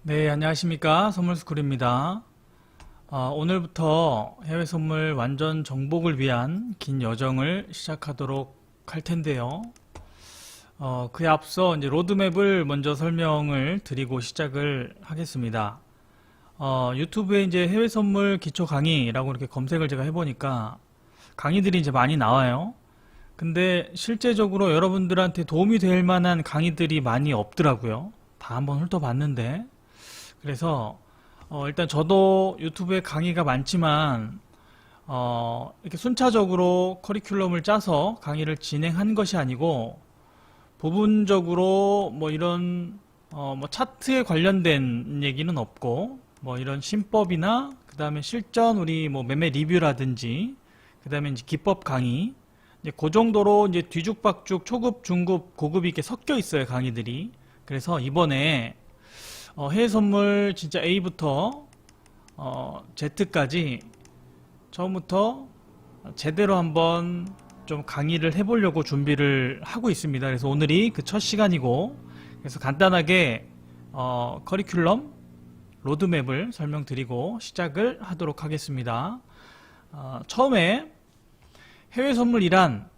네, 안녕하십니까. 선물스쿨입니다. 오늘부터 해외 선물 완전 정복을 위한 긴 여정을 시작하도록 할 텐데요. 그에 앞서 이제 로드맵을 먼저 설명을 드리고 시작을 하겠습니다. 유튜브에 이제 해외 선물 기초 강의라고 이렇게 검색을 제가 해보니까 강의들이 이제 많이 나와요. 근데 실제적으로 여러분들한테 도움이 될 만한 강의들이 많이 없더라고요. 다 한번 훑어봤는데. 그래서 일단 저도 유튜브에 강의가 많지만 이렇게 순차적으로 커리큘럼을 짜서 강의를 진행한 것이 아니고 부분적으로 뭐 이런 뭐 차트에 관련된 얘기는 없고 뭐 이런 신법이나 그 다음에 실전 우리 뭐 매매 리뷰라든지 그 다음에 이제 기법 강의 이제 그 정도로 이제 뒤죽박죽 초급, 중급, 고급이 이렇게 섞여 있어요 강의들이. 그래서 이번에 해외 선물 진짜 A부터 Z까지 처음부터 제대로 한번 좀 강의를 해보려고 준비를 하고 있습니다. 그래서 오늘이 그 첫 시간이고, 그래서 간단하게 커리큘럼 로드맵을 설명드리고 시작을 하도록 하겠습니다. 처음에 해외 선물이란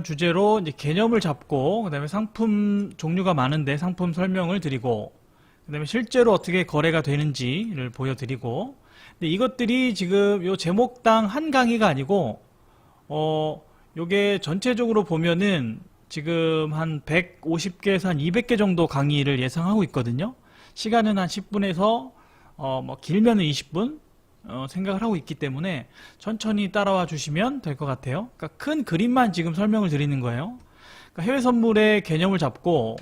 주제로 이제 개념을 잡고, 그 다음에 상품 종류가 많은데 상품 설명을 드리고, 그 다음에 실제로 어떻게 거래가 되는지를 보여드리고, 근데 이것들이 지금 요 제목당 한 강의가 아니고 요게 전체적으로 보면은 지금 한 150개에서 한 200개 정도 강의를 예상하고 있거든요. 시간은 한 10분에서 뭐 길면은 20분 생각을 하고 있기 때문에 천천히 따라와 주시면 될 것 같아요. 그러니까 큰 그림만 지금 설명을 드리는 거예요. 그러니까 해외 선물의 개념을 잡고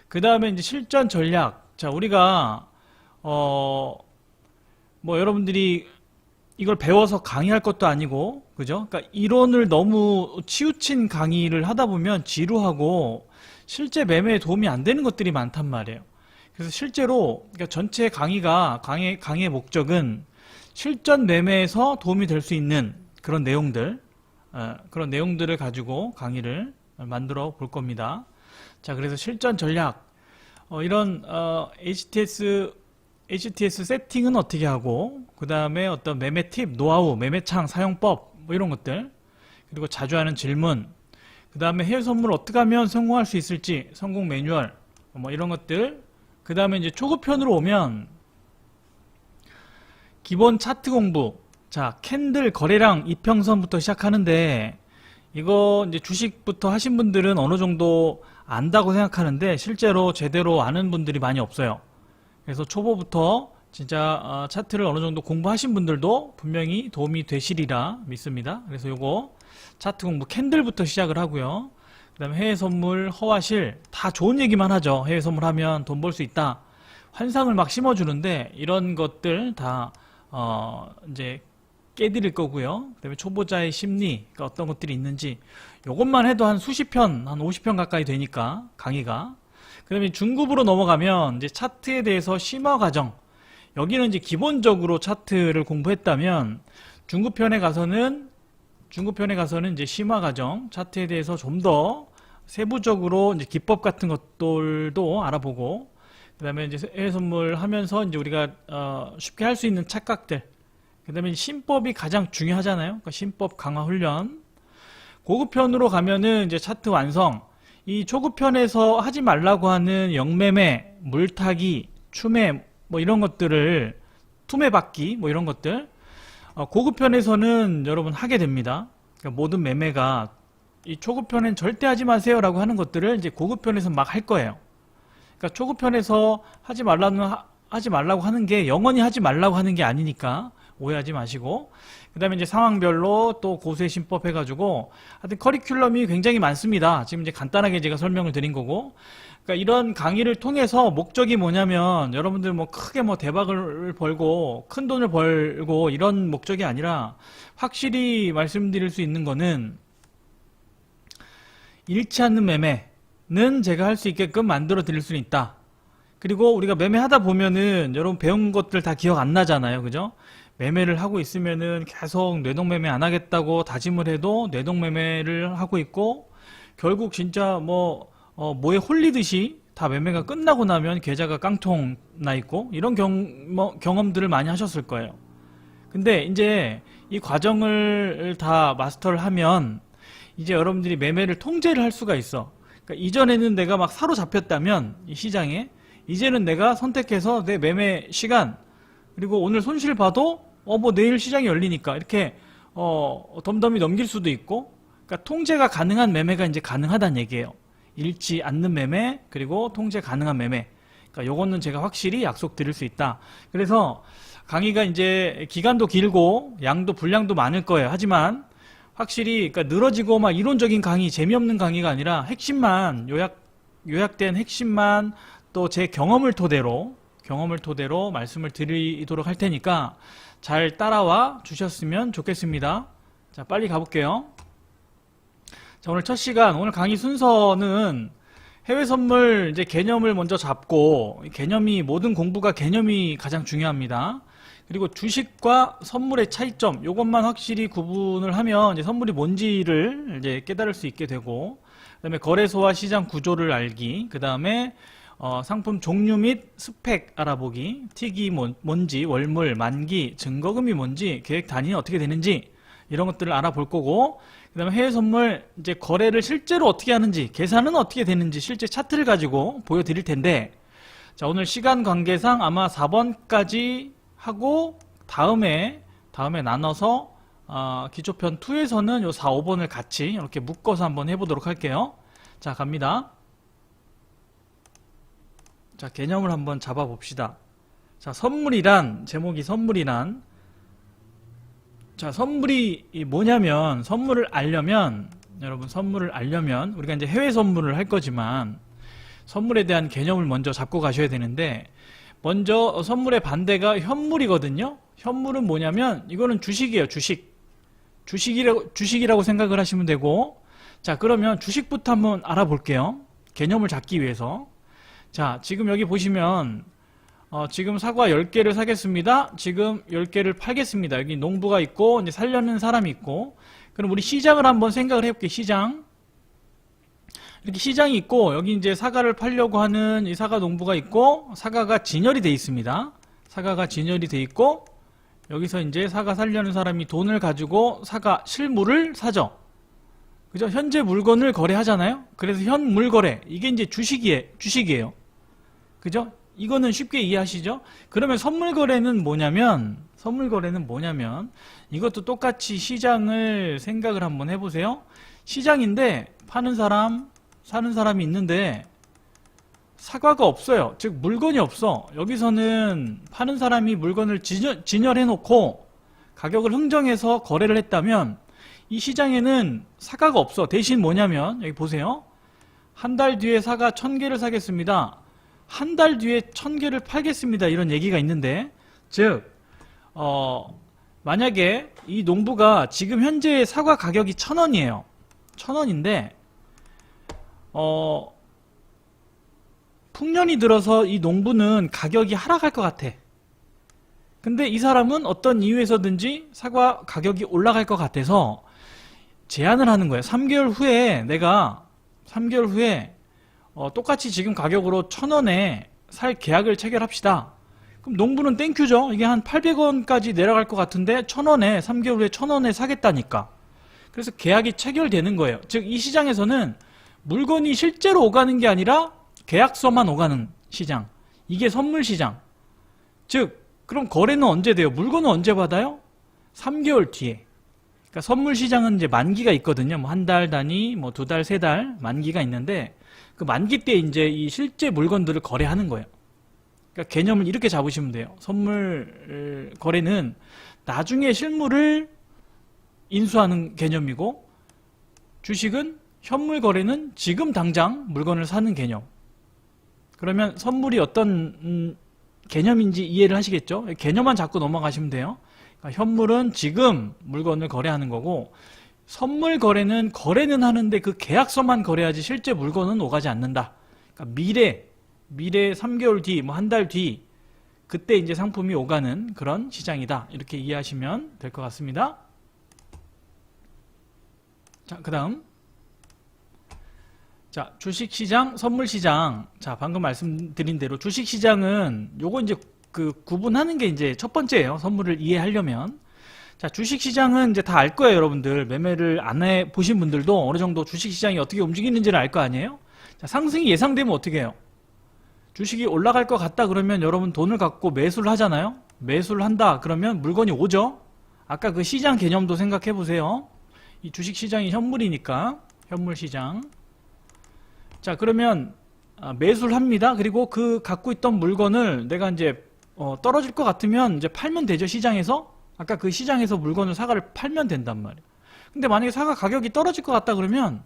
그 다음에 이제 실전 전략. 자, 우리가 뭐 여러분들이 이걸 배워서 강의할 것도 아니고, 그죠? 그러니까 이론을 너무 치우친 강의를 하다 보면 지루하고 실제 매매에 도움이 안 되는 것들이 많단 말이에요. 그래서 실제로 그러니까 전체 강의의 목적은 실전 매매에서 도움이 될 수 있는 그런 내용들을 가지고 강의를 만들어 볼 겁니다. 자, 그래서 실전 전략, 이런 HTS 세팅은 어떻게 하고, 그 다음에 어떤 매매 팁, 노하우, 매매창 사용법, 뭐 이런 것들, 그리고 자주 하는 질문, 그 다음에 해외 선물 어떻게 하면 성공할 수 있을지, 성공 매뉴얼, 뭐 이런 것들, 그 다음에 이제 초급편으로 오면 기본 차트 공부. 자, 캔들 거래량 이평선부터 시작하는데, 이거 이제 주식부터 하신 분들은 어느 정도 안다고 생각하는데 실제로 제대로 아는 분들이 많이 없어요. 그래서 초보부터 진짜 차트를 어느 정도 공부하신 분들도 분명히 도움이 되시리라 믿습니다. 그래서 요거 차트 공부 캔들부터 시작을 하고요. 그 다음에 해외 선물, 허와실 다 좋은 얘기만 하죠. 해외 선물 하면 돈 벌 수 있다. 환상을 막 심어주는데 이런 것들 다 이제 깨드릴 거고요. 그 다음에 초보자의 심리, 그러니까 어떤 것들이 있는지 요것만 해도 한 수십 편, 한 50편 가까이 되니까 강의가. 그 다음에 중급으로 넘어가면 이제 차트에 대해서 심화 과정. 여기는 이제 기본적으로 차트를 공부했다면 중급편에 가서는 이제 심화 과정, 차트에 대해서 좀 더 세부적으로 이제 기법 같은 것들도 알아보고, 그 다음에 이제 해외 선물 하면서 이제 우리가 쉽게 할 수 있는 착각들. 그 다음에 신법이 가장 중요하잖아요. 그러니까 신법 강화 훈련. 고급편으로 가면은 이제 차트 완성. 이 초급편에서 하지 말라고 하는 영매매, 물타기, 추매, 뭐 이런 것들을, 투매받기, 뭐 이런 것들. 고급편에서는 여러분 하게 됩니다. 그러니까 모든 매매가 이 초급편엔 절대 하지 마세요라고 하는 것들을 이제 고급편에서 막 할 거예요. 그러니까 초급편에서 하지 말라고 하는 게 영원히 하지 말라고 하는 게 아니니까 오해하지 마시고, 그 다음에 이제 상황별로 또 고수의 신법 해가지고 하여튼 커리큘럼이 굉장히 많습니다. 지금 이제 간단하게 제가 설명을 드린 거고, 그러니까 이런 강의를 통해서 목적이 뭐냐면 여러분들 뭐 크게 뭐 대박을 벌고 큰 돈을 벌고 이런 목적이 아니라 확실히 말씀드릴 수 있는 거는 잃지 않는 매매는 제가 할 수 있게끔 만들어 드릴 수는 있다. 그리고 우리가 매매하다 보면은 여러분 배운 것들 다 기억 안 나잖아요. 그죠? 매매를 하고 있으면은 계속 뇌동매매 안 하겠다고 다짐을 해도 뇌동매매를 하고 있고, 결국 진짜 뭐에 홀리듯이 다 매매가 끝나고 나면 계좌가 깡통 나 있고 이런 경험들을 많이 하셨을 거예요. 근데 이제 이 과정을 다 마스터를 하면 이제 여러분들이 매매를 통제를 할 수가 있어. 그러니까 이전에는 내가 막 사로잡혔다면 이 시장에, 이제는 내가 선택해서 내 매매 시간, 그리고 오늘 손실 봐도 뭐 내일 시장이 열리니까 이렇게 덤덤히 넘길 수도 있고, 그러니까 통제가 가능한 매매가 이제 가능하다는 얘기예요. 잃지 않는 매매, 그리고 통제 가능한 매매. 그러니까 요거는 제가 확실히 약속드릴 수 있다. 그래서 강의가 이제 기간도 길고 양도 분량도 많을 거예요. 하지만 확실히 그러니까 늘어지고 막 이론적인 강의, 재미없는 강의가 아니라 핵심만 요약된 핵심만 또 제 경험을 토대로 말씀을 드리도록 할 테니까 잘 따라와 주셨으면 좋겠습니다. 자, 빨리 가볼게요. 자, 오늘 첫 시간, 오늘 강의 순서는 해외 선물 이제 개념을 먼저 잡고, 개념이, 모든 공부가 개념이 가장 중요합니다. 그리고 주식과 선물의 차이점, 요것만 확실히 구분을 하면 이제 선물이 뭔지를 이제 깨달을 수 있게 되고, 그 다음에 거래소와 시장 구조를 알기, 그 다음에 상품 종류 및 스펙 알아보기, 틱이 뭔지, 월물, 만기, 증거금이 뭔지, 계획 단위는 어떻게 되는지, 이런 것들을 알아볼 거고, 그 다음에 해외 선물 이제 거래를 실제로 어떻게 하는지, 계산은 어떻게 되는지 실제 차트를 가지고 보여드릴 텐데, 자, 오늘 시간 관계상 아마 4번까지 하고 다음에 나눠서 기초편 2에서는 요 4, 5번을 같이 이렇게 묶어서 한번 해보도록 할게요. 자, 갑니다. 자, 개념을 한번 잡아봅시다. 자, 선물이란, 제목이 선물이란, 자, 선물이 뭐냐면, 여러분 선물을 알려면 우리가 이제 해외 선물을 할 거지만 선물에 대한 개념을 먼저 잡고 가셔야 되는데, 먼저 선물의 반대가 현물이거든요. 현물은 뭐냐면 이거는 주식이에요. 주식이라고 생각을 하시면 되고, 자, 그러면 주식부터 한번 알아볼게요. 개념을 잡기 위해서. 자, 지금 여기 보시면 지금 사과 10개를 사겠습니다. 지금 10개를 팔겠습니다. 여기 농부가 있고 이제 살려는 사람이 있고, 그럼 우리 시장을 한번 생각을 해볼게요. 시장. 이렇게 시장이 있고, 여기 이제 사과를 팔려고 하는 이 사과 농부가 있고, 사과가 진열이 돼 있습니다. 사과가 진열이 돼 있고, 여기서 이제 사과 살려는 사람이 돈을 가지고 사과 실물을 사죠. 그죠? 현재 물건을 거래하잖아요. 그래서 현물 거래. 이게 이제 주식이에요. 그죠? 이거는 쉽게 이해하시죠? 그러면 선물 거래는 뭐냐면, 이것도 똑같이 시장을 생각을 한번 해보세요. 시장인데 파는 사람, 사는 사람이 있는데 사과가 없어요. 즉 물건이 없어. 여기서는 파는 사람이 물건을 진열해 놓고 가격을 흥정해서 거래를 했다면, 이 시장에는 사과가 없어. 대신 뭐냐면 여기 보세요. 한 달 뒤에 사과 1000개를 사겠습니다. 한 달 뒤에 1000개를 팔겠습니다. 이런 얘기가 있는데, 즉 만약에 이 농부가 지금 현재 사과 가격이 1000원이에요. 1000원인데 풍년이 들어서 이 농부는 가격이 하락할 것 같아. 근데 이 사람은 어떤 이유에서든지 사과 가격이 올라갈 것 같아서 제안을 하는 거예요. 3개월 후에 똑같이 지금 가격으로 1000원에 살 계약을 체결합시다. 그럼 농부는 땡큐죠. 이게 한 800원까지 내려갈 것 같은데 1000원에, 3개월 후에 1000원에 사겠다니까. 그래서 계약이 체결되는 거예요. 즉 이 시장에서는 물건이 실제로 오가는 게 아니라 계약서만 오가는 시장. 이게 선물 시장. 즉 그럼 거래는 언제 돼요? 물건은 언제 받아요? 3개월 뒤에. 그러니까 선물 시장은 이제 만기가 있거든요. 뭐 한 달 단위, 뭐 2달, 3달 만기가 있는데, 그 만기 때 이제 이 실제 물건들을 거래하는 거예요. 그러니까 개념을 이렇게 잡으시면 돼요. 선물 거래는 나중에 실물을 인수하는 개념이고, 주식은 현물 거래는 지금 당장 물건을 사는 개념. 그러면 선물이 어떤 개념인지 이해를 하시겠죠? 개념만 잡고 넘어가시면 돼요. 그러니까 현물은 지금 물건을 거래하는 거고, 선물 거래는 하는데 그 계약서만 거래하지 실제 물건은 오가지 않는다. 그러니까 미래 3개월 뒤, 뭐 한 달 뒤, 그때 이제 상품이 오가는 그런 시장이다. 이렇게 이해하시면 될 것 같습니다. 자, 그 다음. 자, 주식시장, 선물시장. 자, 방금 말씀드린 대로 주식시장은 요거 이제 그 구분하는 게 이제 첫 번째예요. 선물을 이해하려면. 자, 주식시장은 이제 다 알 거예요, 여러분들. 매매를 안 해 보신 분들도 어느 정도 주식시장이 어떻게 움직이는지를 알 거 아니에요? 자, 상승이 예상되면 어떻게 해요? 주식이 올라갈 것 같다 그러면 여러분 돈을 갖고 매수를 하잖아요? 매수를 한다 그러면 물건이 오죠? 아까 그 시장 개념도 생각해 보세요. 이 주식시장이 현물이니까, 현물시장. 자, 그러면 매수를 합니다. 그리고 그 갖고 있던 물건을 내가 이제 떨어질 것 같으면 이제 팔면 되죠, 시장에서. 아까 그 시장에서 물건을 사과를 팔면 된단 말이에요. 근데 만약에 사과 가격이 떨어질 것 같다 그러면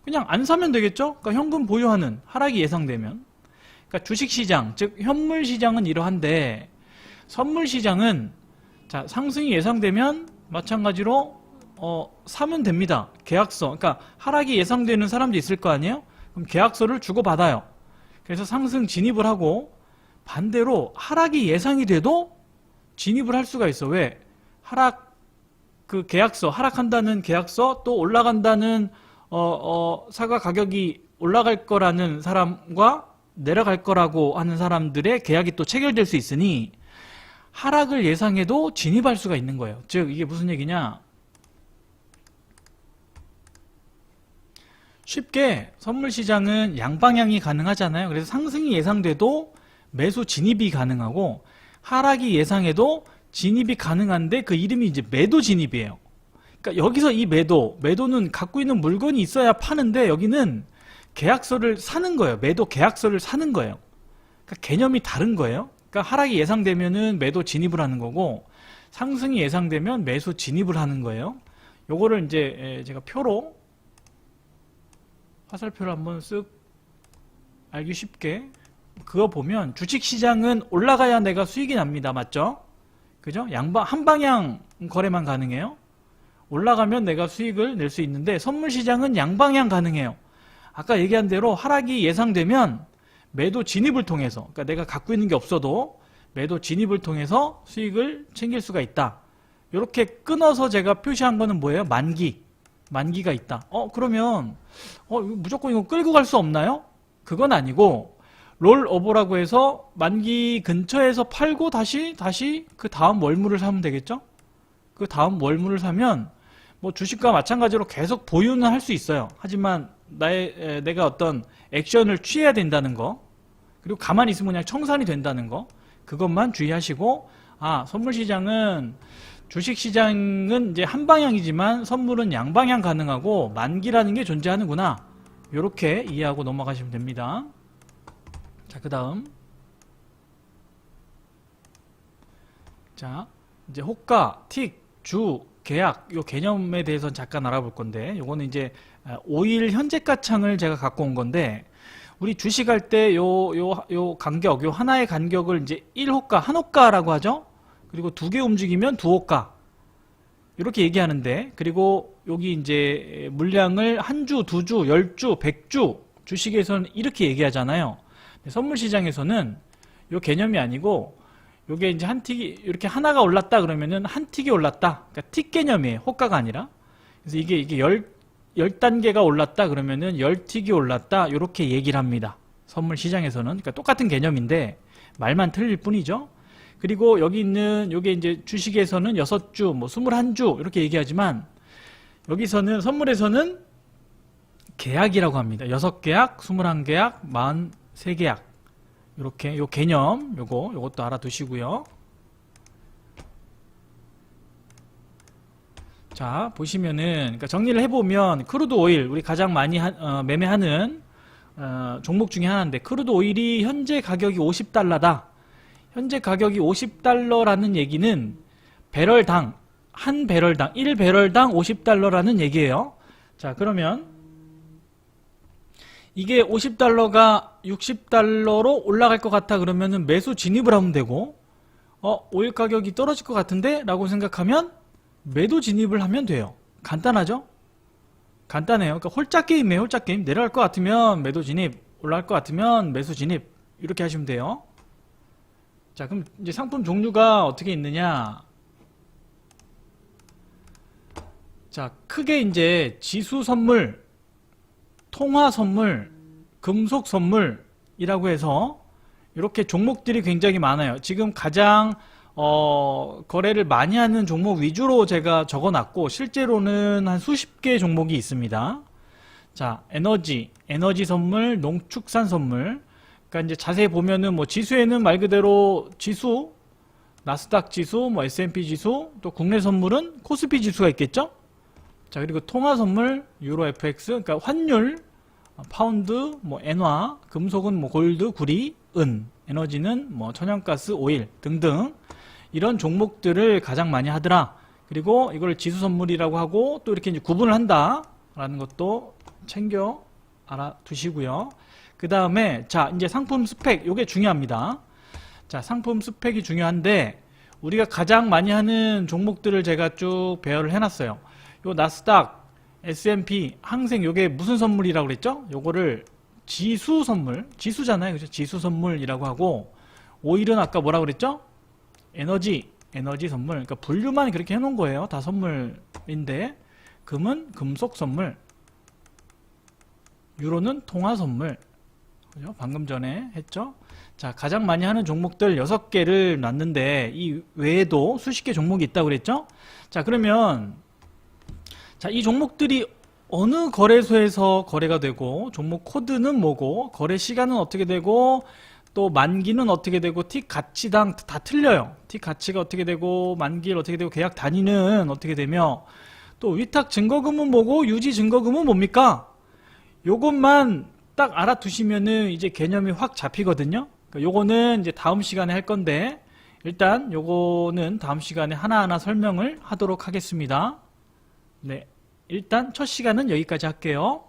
그냥 안 사면 되겠죠? 그러니까 현금 보유하는 하락이 예상되면. 그러니까 주식시장, 즉 현물시장은 이러한데 선물시장은 자, 상승이 예상되면 마찬가지로 사면 됩니다. 계약서. 그러니까 하락이 예상되는 사람도 있을 거 아니에요? 그럼 계약서를 주고받아요. 그래서 상승 진입을 하고 반대로 하락이 예상이 돼도 진입을 할 수가 있어. 왜? 하락 그 계약서, 하락한다는 계약서 또 올라간다는 사과 가격이 올라갈 거라는 사람과 내려갈 거라고 하는 사람들의 계약이 또 체결될 수 있으니 하락을 예상해도 진입할 수가 있는 거예요. 즉 이게 무슨 얘기냐? 쉽게 선물시장은 양방향이 가능하잖아요. 그래서 상승이 예상돼도 매수 진입이 가능하고 하락이 예상해도 진입이 가능한데 그 이름이 이제 매도 진입이에요. 그러니까 여기서 이 매도는 갖고 있는 물건이 있어야 파는데 여기는 계약서를 사는 거예요. 매도 계약서를 사는 거예요. 그러니까 개념이 다른 거예요. 그러니까 하락이 예상되면은 매도 진입을 하는 거고 상승이 예상되면 매수 진입을 하는 거예요. 요거를 이제 제가 표로 화살표를 한번 쓱 알기 쉽게 그거 보면 주식시장은 올라가야 내가 수익이 납니다. 맞죠? 그죠? 한 방향 거래만 가능해요. 올라가면 내가 수익을 낼 수 있는데 선물시장은 양방향 가능해요. 아까 얘기한 대로 하락이 예상되면 매도 진입을 통해서, 그러니까 내가 갖고 있는 게 없어도 매도 진입을 통해서 수익을 챙길 수가 있다. 이렇게 끊어서 제가 표시한 거는 뭐예요? 만기가 있다. 그러면 무조건 이거 끌고 갈 수 없나요? 그건 아니고 롤오버라고 해서 만기 근처에서 팔고 다시 그 다음 월물을 사면 되겠죠? 그 다음 월물을 사면 뭐 주식과 마찬가지로 계속 보유는 할 수 있어요. 하지만 내가 어떤 액션을 취해야 된다는 거, 그리고 가만히 있으면 그냥 청산이 된다는 거, 그것만 주의하시고, 선물시장은 주식시장은 이제 한 방향이지만 선물은 양방향 가능하고 만기라는 게 존재하는구나. 이렇게 이해하고 넘어가시면 됩니다. 자, 그 다음. 자, 이제 호가, 틱, 주, 계약, 요 개념에 대해서는 잠깐 알아볼 건데, 요거는 이제 5일 현재가 창을 제가 갖고 온 건데, 우리 주식할 때 요 간격, 요 하나의 간격을 이제 1호가, 한호가라고 하죠? 그리고 두 개 움직이면 두 호가. 이렇게 얘기하는데, 그리고 여기 이제 물량을 한 주, 두 주, 10주, 100주, 주식에서는 이렇게 얘기하잖아요. 선물시장에서는 요 개념이 아니고, 요게 이제 한 틱이, 이렇게 하나가 올랐다 그러면은 한 틱이 올랐다. 그러니까 틱 개념이에요. 호가가 아니라. 그래서 이게 10단계가 올랐다 그러면은 10틱이 올랐다. 요렇게 얘기를 합니다. 선물시장에서는. 그러니까 똑같은 개념인데, 말만 틀릴 뿐이죠. 그리고 여기 있는 요게 이제 주식에서는 6주, 뭐 21주 이렇게 얘기하지만 여기서는 선물에서는 계약이라고 합니다. 6계약, 21계약, 43계약. 이렇게 요 개념 요것도 알아두시고요. 자, 보시면은 그러니까 정리를 해보면 크루드 오일 우리 가장 많이 매매하는 종목 중에 하나인데 크루드 오일이 현재 가격이 $50다. 현재 가격이 $50라는 얘기는 배럴당 한 배럴당 1배럴당 $50라는 얘기예요. 자, 그러면 이게 $50가 $60로 올라갈 것 같아 그러면은 매수 진입을 하면 되고 오일 가격이 떨어질 것 같은데 라고 생각하면 매도 진입을 하면 돼요. 간단하죠? 간단해요. 그러니까 홀짝 게임이에요. 홀짝 게임. 내려갈 것 같으면 매도 진입, 올라갈 것 같으면 매수 진입 이렇게 하시면 돼요. 자, 그럼 이제 상품 종류가 어떻게 있느냐? 자, 크게 이제 지수 선물, 통화 선물, 금속 선물이라고 해서 이렇게 종목들이 굉장히 많아요. 지금 가장 거래를 많이 하는 종목 위주로 제가 적어놨고 실제로는 한 수십 개 종목이 있습니다. 자, 에너지 선물, 농축산 선물. 그러니까 이제 자세히 보면은 뭐 지수에는 말 그대로 지수, 나스닥 지수, 뭐 S&P 지수, 또 국내 선물은 코스피 지수가 있겠죠? 자, 그리고 통화 선물, 유로 FX, 그러니까 환율, 파운드, 뭐 엔화, 금속은 뭐 골드, 구리, 은, 에너지는 뭐 천연가스, 오일 등등 이런 종목들을 가장 많이 하더라. 그리고 이걸 지수 선물이라고 하고 또 이렇게 이제 구분을 한다라는 것도 챙겨 알아두시고요. 그 다음에 자, 이제 상품 스펙, 요게 중요합니다. 자, 상품 스펙이 중요한데 우리가 가장 많이 하는 종목들을 제가 쭉 배열을 해놨어요. 요 나스닥, S&P, 항생 요게 무슨 선물이라고 그랬죠? 요거를 지수 선물, 지수잖아요. 그죠? 지수 선물이라고 하고 오일은 아까 뭐라고 그랬죠? 에너지 선물. 그러니까 분류만 그렇게 해놓은 거예요. 다 선물인데 금은 금속 선물, 유로는 통화 선물. 그죠? 방금 전에 했죠? 자, 가장 많이 하는 종목들 6개를 놨는데 이 외에도 수십 개 종목이 있다고 그랬죠? 자, 그러면 자, 이 종목들이 어느 거래소에서 거래가 되고 종목 코드는 뭐고 거래 시간은 어떻게 되고 또 만기는 어떻게 되고 틱 가치당 다 틀려요. 틱 가치가 어떻게 되고 만기일 어떻게 되고 계약 단위는 어떻게 되며 또 위탁 증거금은 뭐고 유지 증거금은 뭡니까? 요것만 딱 알아두시면은 이제 개념이 확 잡히거든요. 그러니까 요거는 이제 다음 시간에 할 건데 일단 요거는 다음 시간에 하나하나 설명을 하도록 하겠습니다. 네, 일단 첫 시간은 여기까지 할게요.